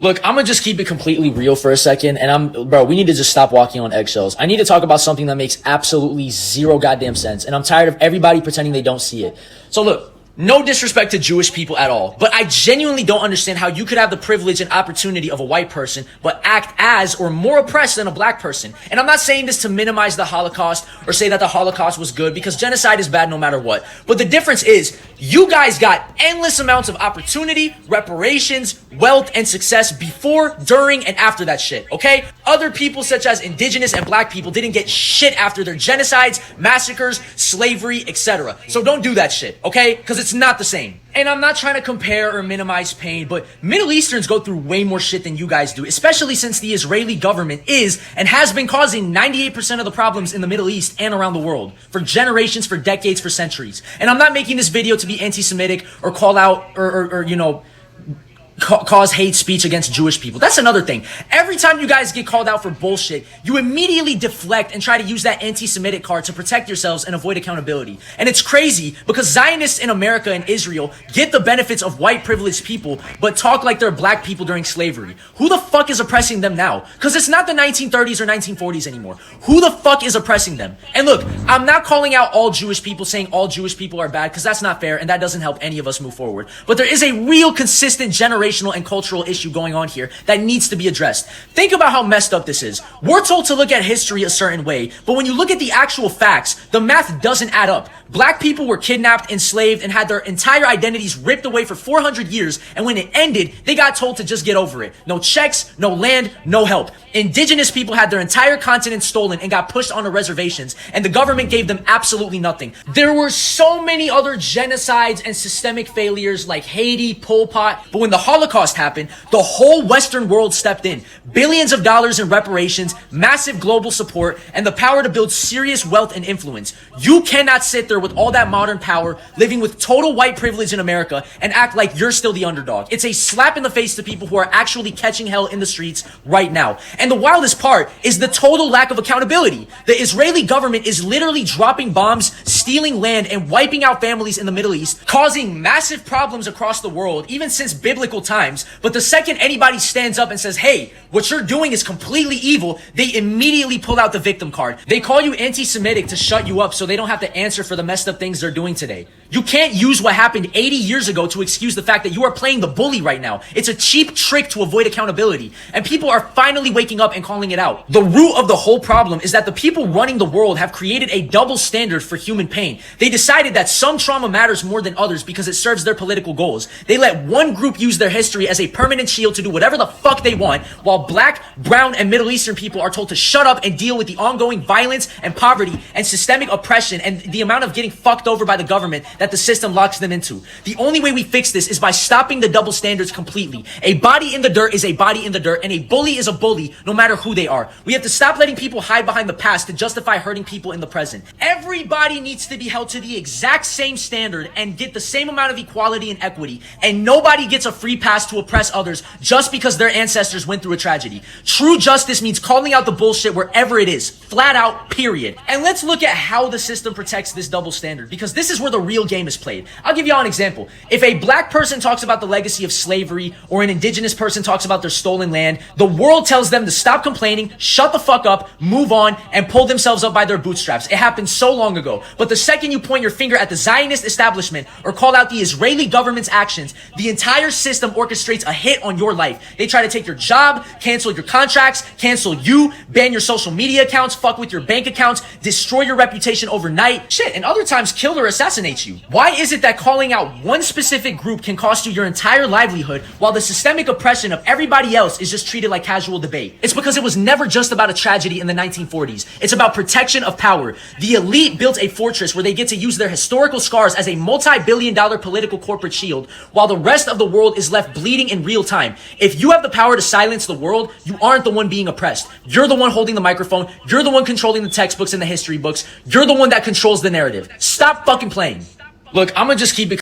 Look, I'm gonna just keep it completely real for a second, and bro, we need to just stop walking on eggshells. I need to talk about something that makes absolutely zero goddamn sense, and I'm tired of everybody pretending they don't see it. So look, no disrespect to Jewish people at all, but I genuinely don't understand how you could have the privilege and opportunity of a white person, but act as or more oppressed than a black person. And I'm not saying this to minimize the Holocaust or say that the Holocaust was good, because genocide is bad no matter what. But the difference is, you guys got endless amounts of opportunity, reparations, wealth, and success before, during, and after that shit, okay? Other people such as indigenous and black people didn't get shit after their genocides, massacres, slavery, etc. So don't do that shit, okay? Because it's not the same. And I'm not trying to compare or minimize pain, but Middle Easterns go through way more shit than you guys do, especially since the Israeli government is and has been causing 98% of the problems in the Middle East and around the world for generations, for decades, for centuries. And I'm not making this video to be anti-Semitic or call out or you know, cause hate speech against Jewish people. That's another thing. Every time you guys get called out for bullshit, you immediately deflect and try to use that anti-Semitic card to protect yourselves and avoid accountability. And it's crazy because Zionists in America and Israel get the benefits of white privileged people, but talk like they're black people during slavery. Who the fuck is oppressing them now? Because it's not the 1930s or 1940s anymore. Who the fuck is oppressing them? And look, I'm not calling out all Jewish people, saying all Jewish people are bad, because that's not fair and that doesn't help any of us move forward. But there is a real consistent generational and cultural issue going on here that needs to be addressed. Think about how messed up this is. We're told to look at history a certain way, but when you look at the actual facts, the math doesn't add up. Black people were kidnapped, enslaved, and had their entire identities ripped away for 400 years, and when it ended, they got told to just get over it. No checks, no land, no help. Indigenous people had their entire continent stolen and got pushed onto reservations, and the government gave them absolutely nothing. There were so many other genocides and systemic failures like Haiti, Pol Pot, but when the Holocaust happened, the whole Western world stepped in. Billions of dollars in reparations, massive global support, and the power to build serious wealth and influence. You cannot sit there with all that modern power, living with total white privilege in America, and act like you're still the underdog. It's a slap in the face to people who are actually catching hell in the streets right now. And the wildest part is the total lack of accountability. The Israeli government is literally dropping bombs, stealing land, and wiping out families in the Middle East, causing massive problems across the world, even since biblical times. But the second anybody stands up and says, hey, what you're doing is completely evil, they immediately pull out the victim card. They call you anti-Semitic to shut you up so they don't have to answer for the messed up things they're doing today. You can't use what happened 80 years ago to excuse the fact that you are playing the bully right now. It's a cheap trick to avoid accountability, and people are finally waking up and calling it out. The root of the whole problem is that the people running the world have created a double standard for human pain. They decided that some trauma matters more than others because it serves their political goals. They let one group use their history as a permanent shield to do whatever the fuck they want, while black, brown, and Middle Eastern people are told to shut up and deal with the ongoing violence and poverty and systemic oppression and the amount of getting fucked over by the government that the system locks them into. The only way we fix this is by stopping the double standards completely. A body in the dirt is a body in the dirt, and a bully is a bully no matter who they are. We have to stop letting people hide behind the past to justify hurting people in the present. Everybody needs to be held to the exact same standard and get the same amount of equality and equity, and nobody gets a free pass to oppress others just because their ancestors went through a tragedy. True justice means calling out the bullshit wherever it is, flat out, period. And let's look at how the system protects this double standard, because this is where the real game is played. I'll give y'all an example. If a black person talks about the legacy of slavery, or an indigenous person talks about their stolen land, the world tells them to stop complaining, shut the fuck up, move on, and pull themselves up by their bootstraps. It happened so long ago. But the second you point your finger at the Zionist establishment or call out the Israeli government's actions, the entire system orchestrates a hit on your life. They try to take your job, cancel your contracts, cancel you, ban your social media accounts, fuck with your bank accounts, destroy your reputation overnight, shit, and other times kill or assassinate you. Why is it that calling out one specific group can cost you your entire livelihood while the systemic oppression of everybody else is just treated like casual debate? It's because it was never just about a tragedy in the 1940s. It's about protection of power. The elite built a fortress where they get to use their historical scars as a multi-billion-dollar political corporate shield, while the rest of the world is left bleeding in real time. If you have the power to silence the world, you aren't the one being oppressed. You're the one holding the microphone. You're the one controlling the textbooks and the history books. You're the one that controls the narrative. Stop fucking playing. Look, I'm gonna just keep it